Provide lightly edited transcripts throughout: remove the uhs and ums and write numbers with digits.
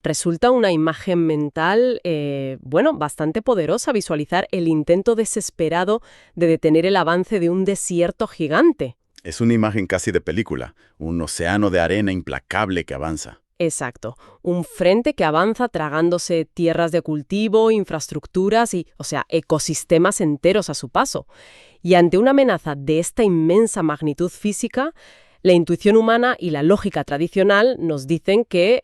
Resulta una imagen mental, bastante poderosa visualizar el intento desesperado de detener el avance de un desierto gigante. Es una imagen casi de película, un océano de arena implacable que avanza. Exacto, un frente que avanza tragándose tierras de cultivo, infraestructuras y, ecosistemas enteros a su paso. Y ante una amenaza de esta inmensa magnitud física, la intuición humana y la lógica tradicional nos dicen que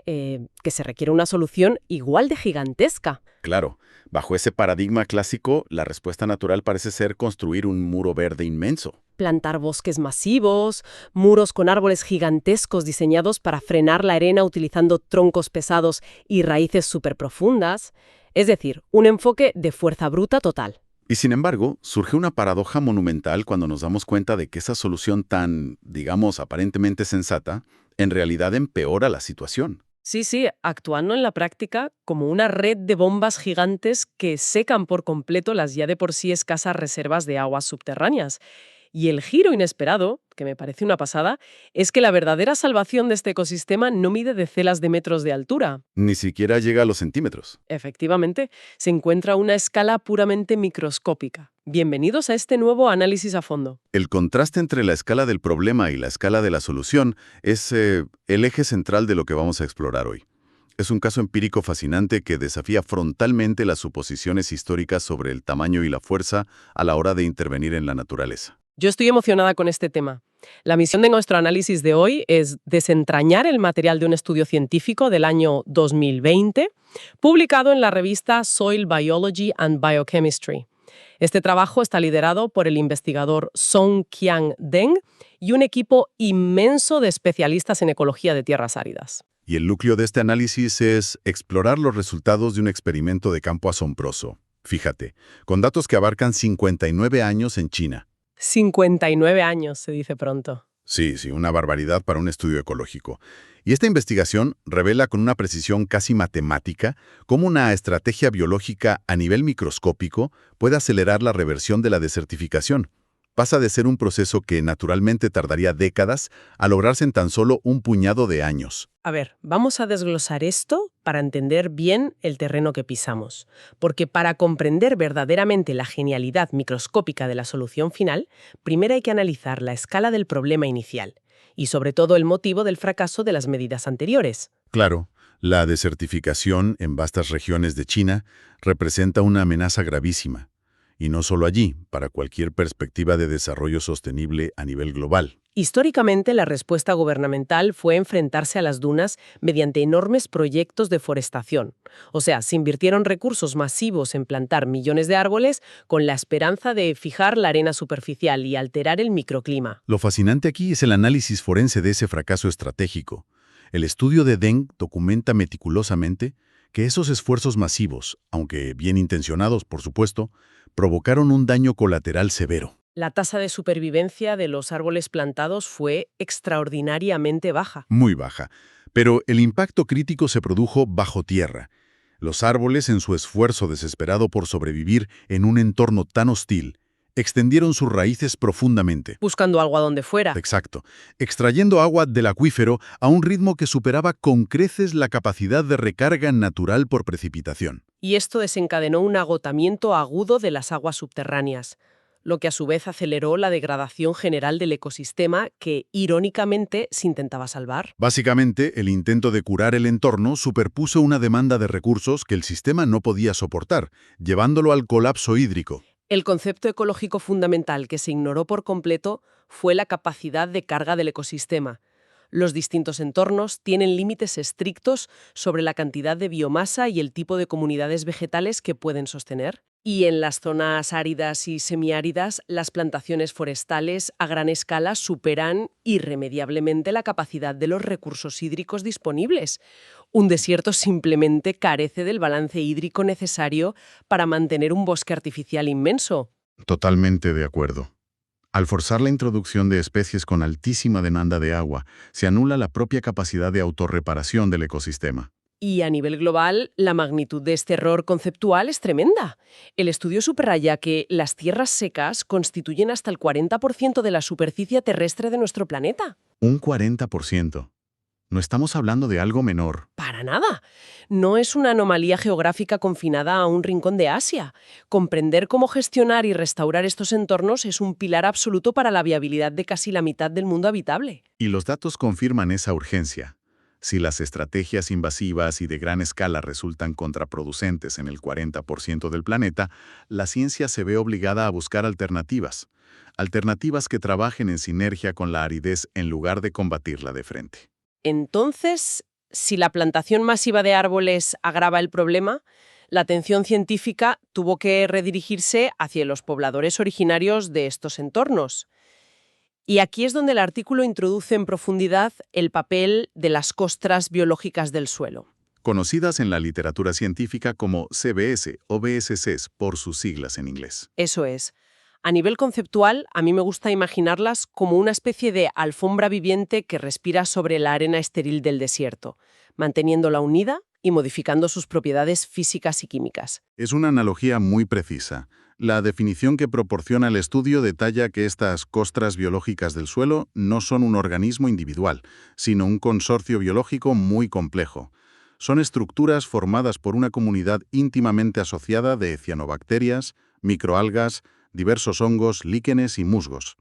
se requiere una solución igual de gigantesca. Claro, bajo ese paradigma clásico, la respuesta natural parece ser construir un muro verde inmenso. Plantar bosques masivos, muros con árboles gigantescos diseñados para frenar la arena utilizando troncos pesados y raíces superprofundas. Es decir, un enfoque de fuerza bruta total. Y sin embargo, surge una paradoja monumental cuando nos damos cuenta de que esa solución tan, digamos, aparentemente sensata, en realidad empeora la situación. Sí, actuando en la práctica como una red de bombas gigantes que secan por completo las ya de por sí escasas reservas de aguas subterráneas. Y el giro inesperado, que me parece una pasada, es que la verdadera salvación de este ecosistema no mide decenas de metros de altura. Ni siquiera llega a los centímetros. Efectivamente, se encuentra a una escala puramente microscópica. Bienvenidos a este nuevo análisis a fondo. El contraste entre la escala del problema y la escala de la solución es el eje central de lo que vamos a explorar hoy. Es un caso empírico fascinante que desafía frontalmente las suposiciones históricas sobre el tamaño y la fuerza a la hora de intervenir en la naturaleza. Yo estoy emocionada con este tema. La misión de nuestro análisis de hoy es desentrañar el material de un estudio científico del año 2020, publicado en la revista Soil Biology and Biochemistry. Este trabajo está liderado por el investigador Song-Kiang Deng y un equipo inmenso de especialistas en ecología de tierras áridas. Y el núcleo de este análisis es explorar los resultados de un experimento de campo asombroso. Fíjate, con datos que abarcan 59 años en China. 59 años, se dice pronto. Sí, una barbaridad para un estudio ecológico. Y esta investigación revela con una precisión casi matemática cómo una estrategia biológica a nivel microscópico puede acelerar la reversión de la desertificación. Pasa de ser un proceso que naturalmente tardaría décadas a lograrse en tan solo un puñado de años. A ver, vamos a desglosar esto para entender bien el terreno que pisamos. Porque para comprender verdaderamente la genialidad microscópica de la solución final, primero hay que analizar la escala del problema inicial y sobre todo el motivo del fracaso de las medidas anteriores. Claro, la desertificación en vastas regiones de China representa una amenaza gravísima. Y no solo allí, para cualquier perspectiva de desarrollo sostenible a nivel global. Históricamente, la respuesta gubernamental fue enfrentarse a las dunas mediante enormes proyectos de forestación. O sea, se invirtieron recursos masivos en plantar millones de árboles con la esperanza de fijar la arena superficial y alterar el microclima. Lo fascinante aquí es el análisis forense de ese fracaso estratégico. El estudio de Deng documenta meticulosamente que esos esfuerzos masivos, aunque bien intencionados, por supuesto, provocaron un daño colateral severo. La tasa de supervivencia de los árboles plantados fue extraordinariamente baja. Muy baja. Pero el impacto crítico se produjo bajo tierra. Los árboles, en su esfuerzo desesperado por sobrevivir en un entorno tan hostil, extendieron sus raíces profundamente. Buscando agua donde fuera. Exacto. Extrayendo agua del acuífero a un ritmo que superaba con creces la capacidad de recarga natural por precipitación. Y esto desencadenó un agotamiento agudo de las aguas subterráneas, lo que a su vez aceleró la degradación general del ecosistema que, irónicamente, se intentaba salvar. Básicamente, el intento de curar el entorno superpuso una demanda de recursos que el sistema no podía soportar, llevándolo al colapso hídrico. El concepto ecológico fundamental que se ignoró por completo fue la capacidad de carga del ecosistema. Los distintos entornos tienen límites estrictos sobre la cantidad de biomasa y el tipo de comunidades vegetales que pueden sostener. Y en las zonas áridas y semiáridas, las plantaciones forestales a gran escala superan irremediablemente la capacidad de los recursos hídricos disponibles. Un desierto simplemente carece del balance hídrico necesario para mantener un bosque artificial inmenso. Totalmente de acuerdo. Al forzar la introducción de especies con altísima demanda de agua, se anula la propia capacidad de autorreparación del ecosistema. Y a nivel global, la magnitud de este error conceptual es tremenda. El estudio subraya que las tierras secas constituyen hasta el 40% de la superficie terrestre de nuestro planeta. Un 40%. No estamos hablando de algo menor. Para nada. No es una anomalía geográfica confinada a un rincón de Asia. Comprender cómo gestionar y restaurar estos entornos es un pilar absoluto para la viabilidad de casi la mitad del mundo habitable. Y los datos confirman esa urgencia. Si las estrategias invasivas y de gran escala resultan contraproducentes en el 40% del planeta, la ciencia se ve obligada a buscar alternativas. Alternativas que trabajen en sinergia con la aridez en lugar de combatirla de frente. Entonces, si la plantación masiva de árboles agrava el problema, la atención científica tuvo que redirigirse hacia los pobladores originarios de estos entornos. Y aquí es donde el artículo introduce en profundidad el papel de las costras biológicas del suelo. Conocidas en la literatura científica como CBS o BSCs por sus siglas en inglés. Eso es. A nivel conceptual, a mí me gusta imaginarlas como una especie de alfombra viviente que respira sobre la arena estéril del desierto, manteniéndola unida y modificando sus propiedades físicas y químicas. Es una analogía muy precisa. La definición que proporciona el estudio detalla que estas costras biológicas del suelo no son un organismo individual, sino un consorcio biológico muy complejo. Son estructuras formadas por una comunidad íntimamente asociada de cianobacterias, microalgas, diversos hongos, líquenes y musgos.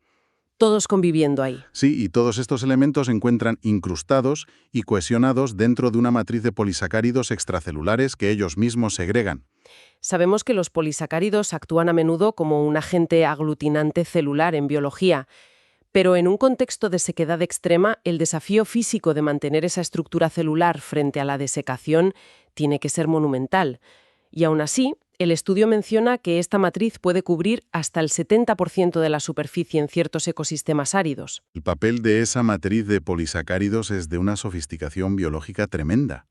Todos conviviendo ahí. Sí, y todos estos elementos se encuentran incrustados y cohesionados dentro de una matriz de polisacáridos extracelulares que ellos mismos segregan. Sabemos que los polisacáridos actúan a menudo como un agente aglutinante celular en biología, pero en un contexto de sequedad extrema, el desafío físico de mantener esa estructura celular frente a la desecación tiene que ser monumental. Y aún así, el estudio menciona que esta matriz puede cubrir hasta el 70% de la superficie en ciertos ecosistemas áridos. El papel de esa matriz de polisacáridos es de una sofisticación biológica tremenda.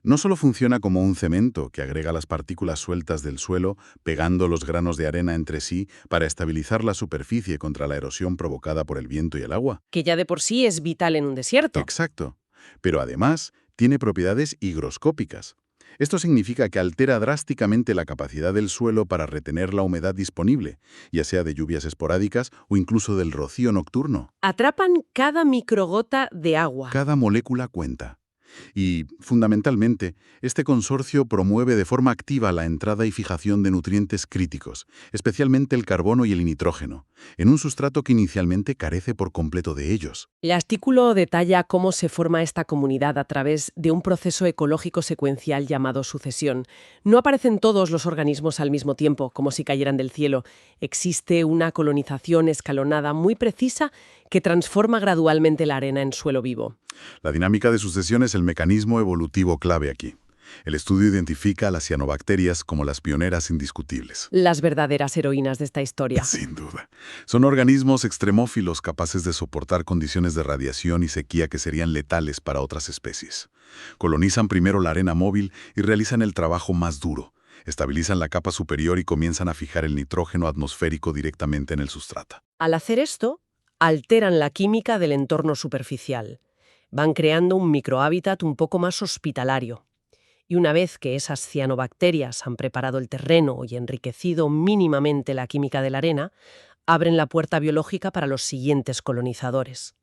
No solo funciona como un cemento que agrega las partículas sueltas del suelo, pegando los granos de arena entre sí para estabilizar la superficie contra la erosión provocada por el viento y el agua. Que ya de por sí es vital en un desierto. Exacto. Pero además tiene propiedades higroscópicas. Esto significa que altera drásticamente la capacidad del suelo para retener la humedad disponible, ya sea de lluvias esporádicas o incluso del rocío nocturno. Atrapan cada microgota de agua. Cada molécula cuenta. Y, fundamentalmente, este consorcio promueve de forma activa la entrada y fijación de nutrientes críticos, especialmente el carbono y el nitrógeno, en un sustrato que inicialmente carece por completo de ellos. El artículo detalla cómo se forma esta comunidad a través de un proceso ecológico secuencial llamado sucesión. No aparecen todos los organismos al mismo tiempo, como si cayeran del cielo. Existe una colonización escalonada muy precisa que transforma gradualmente la arena en suelo vivo. La dinámica de sucesión es el mecanismo evolutivo clave aquí. El estudio identifica a las cianobacterias como las pioneras indiscutibles. Las verdaderas heroínas de esta historia. Sin duda. Son organismos extremófilos capaces de soportar condiciones de radiación y sequía que serían letales para otras especies. Colonizan primero la arena móvil y realizan el trabajo más duro. Estabilizan la capa superior y comienzan a fijar el nitrógeno atmosférico directamente en el sustrato. Al hacer esto, alteran la química del entorno superficial. Van creando un microhábitat un poco más hospitalario. Y una vez que esas cianobacterias han preparado el terreno y enriquecido mínimamente la química de la arena, abren la puerta biológica para los siguientes colonizadores.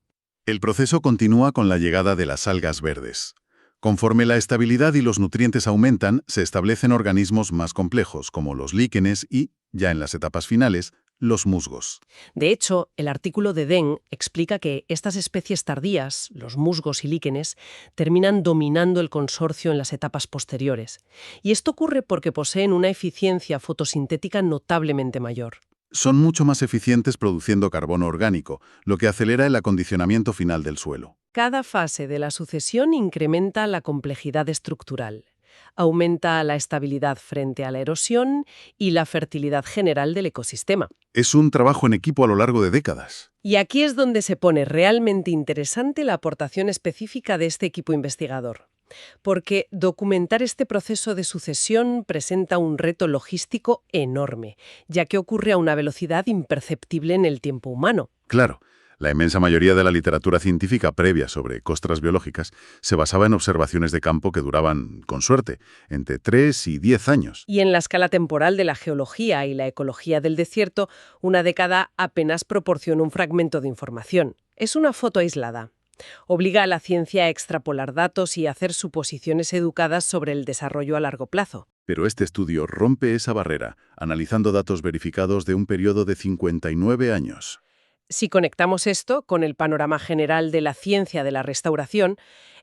El proceso continúa con la llegada de las algas verdes. Conforme la estabilidad y los nutrientes aumentan, se establecen organismos más complejos, como los líquenes y, ya en las etapas finales, los musgos. De hecho, el artículo de Deng explica que estas especies tardías, los musgos y líquenes, terminan dominando el consorcio en las etapas posteriores. Y esto ocurre porque poseen una eficiencia fotosintética notablemente mayor. Son mucho más eficientes produciendo carbono orgánico, lo que acelera el acondicionamiento final del suelo. Cada fase de la sucesión incrementa la complejidad estructural. Aumenta la estabilidad frente a la erosión y la fertilidad general del ecosistema. Es un trabajo en equipo a lo largo de décadas. Y aquí es donde se pone realmente interesante la aportación específica de este equipo investigador. Porque documentar este proceso de sucesión presenta un reto logístico enorme, ya que ocurre a una velocidad imperceptible en el tiempo humano. Claro. La inmensa mayoría de la literatura científica previa sobre costras biológicas se basaba en observaciones de campo que duraban, con suerte, entre 3 y 10 años. Y en la escala temporal de la geología y la ecología del desierto, una década apenas proporciona un fragmento de información. Es una foto aislada. Obliga a la ciencia a extrapolar datos y a hacer suposiciones educadas sobre el desarrollo a largo plazo. Pero este estudio rompe esa barrera, analizando datos verificados de un periodo de 59 años. Si conectamos esto con el panorama general de la ciencia de la restauración,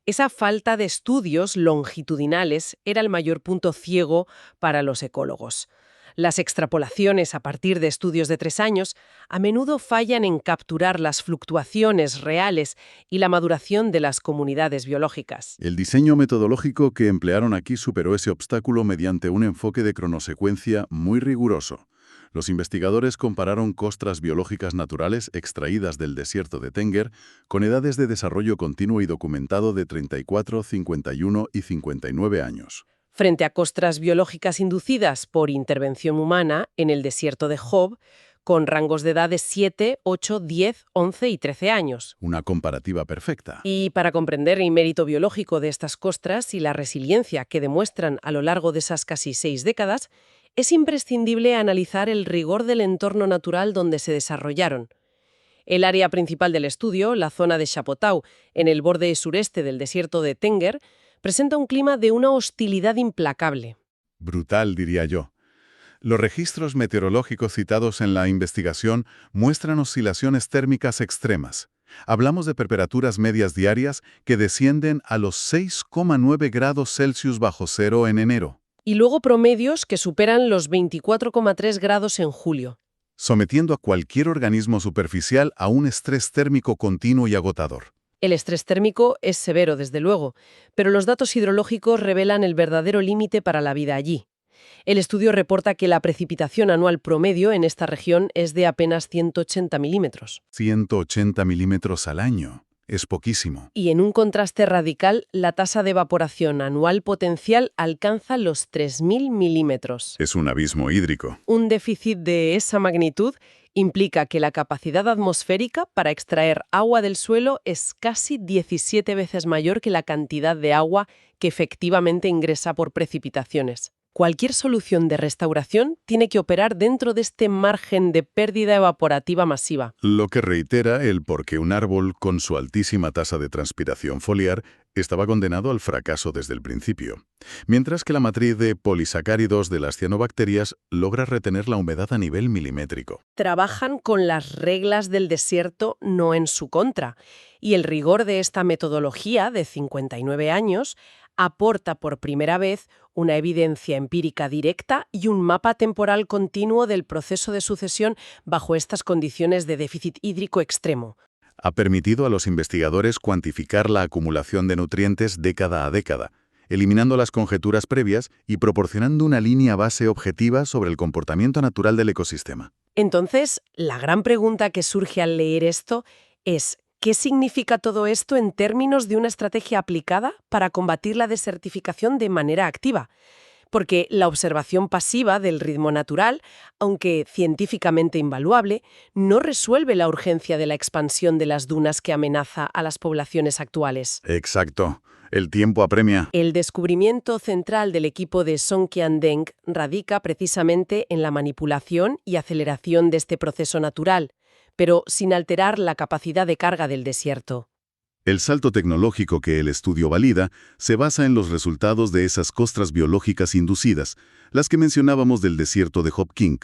esa falta de estudios longitudinales era el mayor punto ciego para los ecólogos. Las extrapolaciones a partir de estudios de 3 años a menudo fallan en capturar las fluctuaciones reales y la maduración de las comunidades biológicas. El diseño metodológico que emplearon aquí superó ese obstáculo mediante un enfoque de cronosecuencia muy riguroso. Los investigadores compararon costras biológicas naturales extraídas del desierto de Tenger con edades de desarrollo continuo y documentado de 34, 51 y 59 años. Frente a costras biológicas inducidas por intervención humana en el desierto de Job, con rangos de edad de 7, 8, 10, 11 y 13 años. Una comparativa perfecta. Y para comprender el mérito biológico de estas costras y la resiliencia que demuestran a lo largo de esas casi 6 décadas, es imprescindible analizar el rigor del entorno natural donde se desarrollaron. El área principal del estudio, la zona de Chapotau, en el borde sureste del desierto de Tenger, presenta un clima de una hostilidad implacable. Brutal, diría yo. Los registros meteorológicos citados en la investigación muestran oscilaciones térmicas extremas. Hablamos de temperaturas medias diarias que descienden a los 6,9 grados Celsius bajo cero en enero, Y luego promedios que superan los 24,3 grados en julio. sometiendo a cualquier organismo superficial a un estrés térmico continuo y agotador. El estrés térmico es severo, desde luego, pero los datos hidrológicos revelan el verdadero límite para la vida allí. El estudio reporta que la precipitación anual promedio en esta región es de apenas 180 milímetros. 180 milímetros al año. Es poquísimo. Y en un contraste radical, la tasa de evaporación anual potencial alcanza los 3.000 milímetros. Es un abismo hídrico. Un déficit de esa magnitud implica que la capacidad atmosférica para extraer agua del suelo es casi 17 veces mayor que la cantidad de agua que efectivamente ingresa por precipitaciones. Cualquier solución de restauración tiene que operar dentro de este margen de pérdida evaporativa masiva. Lo que reitera el por qué un árbol con su altísima tasa de transpiración foliar estaba condenado al fracaso desde el principio, mientras que la matriz de polisacáridos de las cianobacterias logra retener la humedad a nivel milimétrico. Trabajan con las reglas del desierto, no en su contra, y el rigor de esta metodología de 59 años aporta por primera vez una evidencia empírica directa y un mapa temporal continuo del proceso de sucesión bajo estas condiciones de déficit hídrico extremo. Ha permitido a los investigadores cuantificar la acumulación de nutrientes década a década, eliminando las conjeturas previas y proporcionando una línea base objetiva sobre el comportamiento natural del ecosistema. Entonces, la gran pregunta que surge al leer esto es: ¿qué significa todo esto en términos de una estrategia aplicada para combatir la desertificación de manera activa? Porque la observación pasiva del ritmo natural, aunque científicamente invaluable, no resuelve la urgencia de la expansión de las dunas que amenaza a las poblaciones actuales. Exacto. El tiempo apremia. El descubrimiento central del equipo de Songkyan Deng radica precisamente en la manipulación y aceleración de este proceso natural, pero sin alterar la capacidad de carga del desierto. El salto tecnológico que el estudio valida se basa en los resultados de esas costras biológicas inducidas, las que mencionábamos del desierto de Hopkins.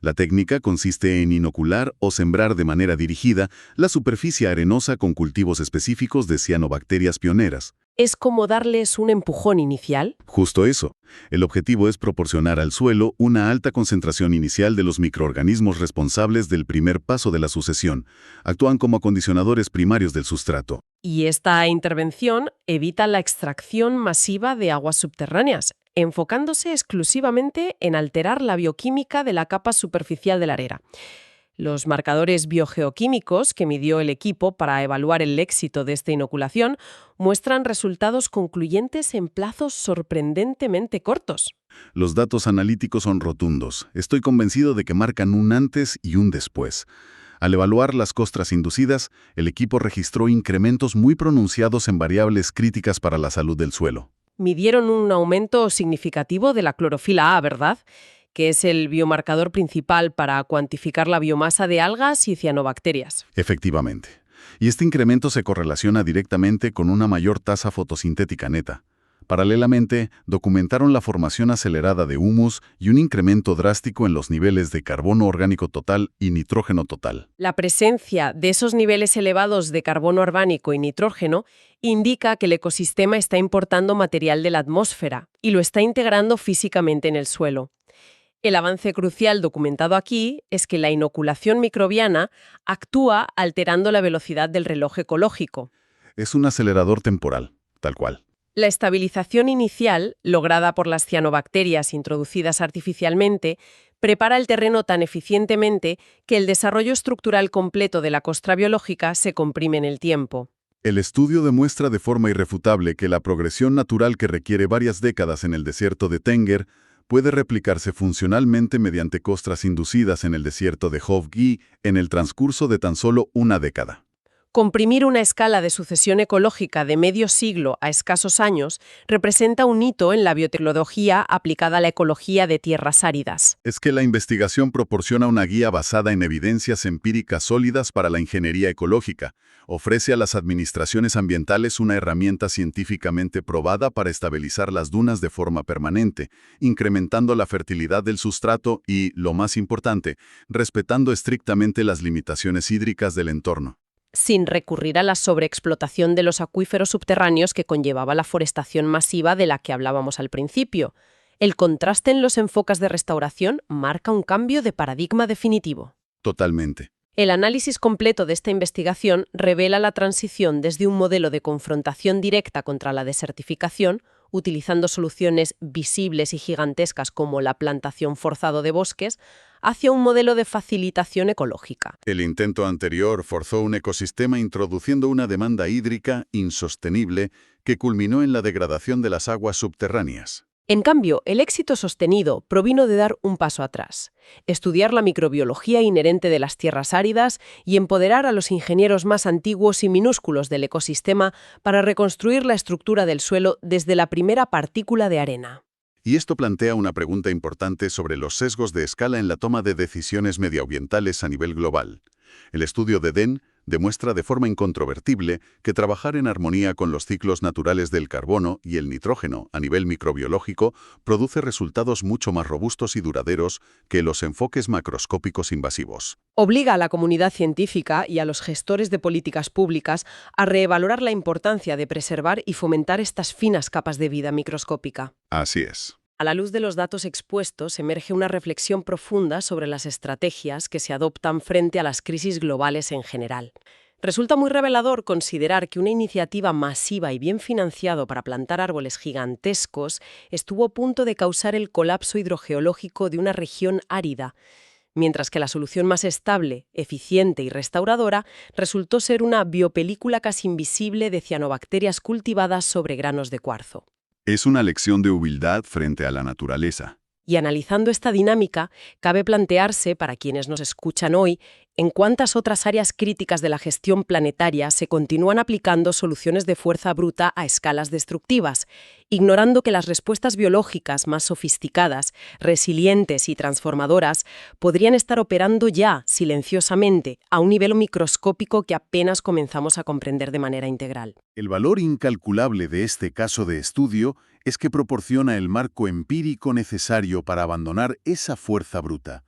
La técnica consiste en inocular o sembrar de manera dirigida la superficie arenosa con cultivos específicos de cianobacterias pioneras. ¿Es como darles un empujón inicial? Justo eso. El objetivo es proporcionar al suelo una alta concentración inicial de los microorganismos responsables del primer paso de la sucesión. Actúan como acondicionadores primarios del sustrato. Y esta intervención evita la extracción masiva de aguas subterráneas, enfocándose exclusivamente en alterar la bioquímica de la capa superficial de la arena. Los marcadores biogeoquímicos que midió el equipo para evaluar el éxito de esta inoculación muestran resultados concluyentes en plazos sorprendentemente cortos. Los datos analíticos son rotundos. Estoy convencido de que marcan un antes y un después. Al evaluar las costras inducidas, el equipo registró incrementos muy pronunciados en variables críticas para la salud del suelo. Midieron un aumento significativo de la clorofila A, ¿verdad?, que es el biomarcador principal para cuantificar la biomasa de algas y cianobacterias. Efectivamente. Y este incremento se correlaciona directamente con una mayor tasa fotosintética neta. Paralelamente, documentaron la formación acelerada de humus y un incremento drástico en los niveles de carbono orgánico total y nitrógeno total. La presencia de esos niveles elevados de carbono orgánico y nitrógeno indica que el ecosistema está importando material de la atmósfera y lo está integrando físicamente en el suelo. El avance crucial documentado aquí es que la inoculación microbiana actúa alterando la velocidad del reloj ecológico. Es un acelerador temporal, tal cual. La estabilización inicial, lograda por las cianobacterias introducidas artificialmente, prepara el terreno tan eficientemente que el desarrollo estructural completo de la costra biológica se comprime en el tiempo. El estudio demuestra de forma irrefutable que la progresión natural que requiere varias décadas en el desierto de Tenger puede replicarse funcionalmente mediante costras inducidas en el desierto de Hofgi en el transcurso de tan solo una década. Comprimir una escala de sucesión ecológica de medio siglo a escasos años representa un hito en la biotecnología aplicada a la ecología de tierras áridas. Es que la investigación proporciona una guía basada en evidencias empíricas sólidas para la ingeniería ecológica. Ofrece a las administraciones ambientales una herramienta científicamente probada para estabilizar las dunas de forma permanente, incrementando la fertilidad del sustrato y, lo más importante, respetando estrictamente las limitaciones hídricas del entorno. Sin recurrir a la sobreexplotación de los acuíferos subterráneos que conllevaba la forestación masiva de la que hablábamos al principio. El contraste en los enfoques de restauración marca un cambio de paradigma definitivo. Totalmente. El análisis completo de esta investigación revela la transición desde un modelo de confrontación directa contra la desertificación, utilizando soluciones visibles y gigantescas como la plantación forzada de bosques, hacia un modelo de facilitación ecológica. El intento anterior forzó un ecosistema introduciendo una demanda hídrica insostenible que culminó en la degradación de las aguas subterráneas. En cambio, el éxito sostenido provino de dar un paso atrás, estudiar la microbiología inherente de las tierras áridas y empoderar a los ingenieros más antiguos y minúsculos del ecosistema para reconstruir la estructura del suelo desde la primera partícula de arena. Y esto plantea una pregunta importante sobre los sesgos de escala en la toma de decisiones medioambientales a nivel global. El estudio de DEN demuestra de forma incontrovertible que trabajar en armonía con los ciclos naturales del carbono y el nitrógeno a nivel microbiológico produce resultados mucho más robustos y duraderos que los enfoques macroscópicos invasivos. Obliga a la comunidad científica y a los gestores de políticas públicas a revalorar la importancia de preservar y fomentar estas finas capas de vida microscópica. Así es. A la luz de los datos expuestos emerge una reflexión profunda sobre las estrategias que se adoptan frente a las crisis globales en general. Resulta muy revelador considerar que una iniciativa masiva y bien financiada para plantar árboles gigantescos estuvo a punto de causar el colapso hidrogeológico de una región árida, mientras que la solución más estable, eficiente y restauradora resultó ser una biopelícula casi invisible de cianobacterias cultivadas sobre granos de cuarzo. Es una lección de humildad frente a la naturaleza. Y analizando esta dinámica, cabe plantearse, para quienes nos escuchan hoy, en cuántas otras áreas críticas de la gestión planetaria se continúan aplicando soluciones de fuerza bruta a escalas destructivas, ignorando que las respuestas biológicas más sofisticadas, resilientes y transformadoras podrían estar operando ya, silenciosamente, a un nivel microscópico que apenas comenzamos a comprender de manera integral. El valor incalculable de este caso de estudio es que proporciona el marco empírico necesario para abandonar esa fuerza bruta.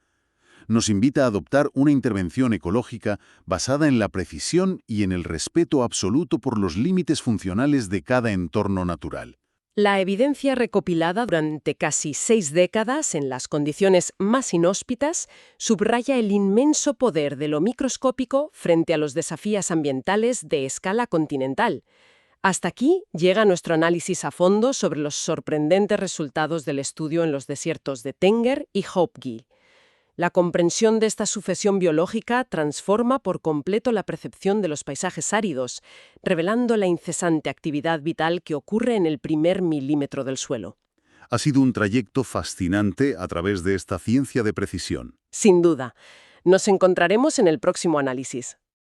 Nos invita a adoptar una intervención ecológica basada en la precisión y en el respeto absoluto por los límites funcionales de cada entorno natural. La evidencia recopilada durante casi 6 décadas en las condiciones más inhóspitas subraya el inmenso poder de lo microscópico frente a los desafíos ambientales de escala continental. Hasta aquí llega nuestro análisis a fondo sobre los sorprendentes resultados del estudio en los desiertos de Tenger y Hofgi. La comprensión de esta sucesión biológica transforma por completo la percepción de los paisajes áridos, revelando la incesante actividad vital que ocurre en el primer milímetro del suelo. Ha sido un trayecto fascinante a través de esta ciencia de precisión. Sin duda. Nos encontraremos en el próximo análisis.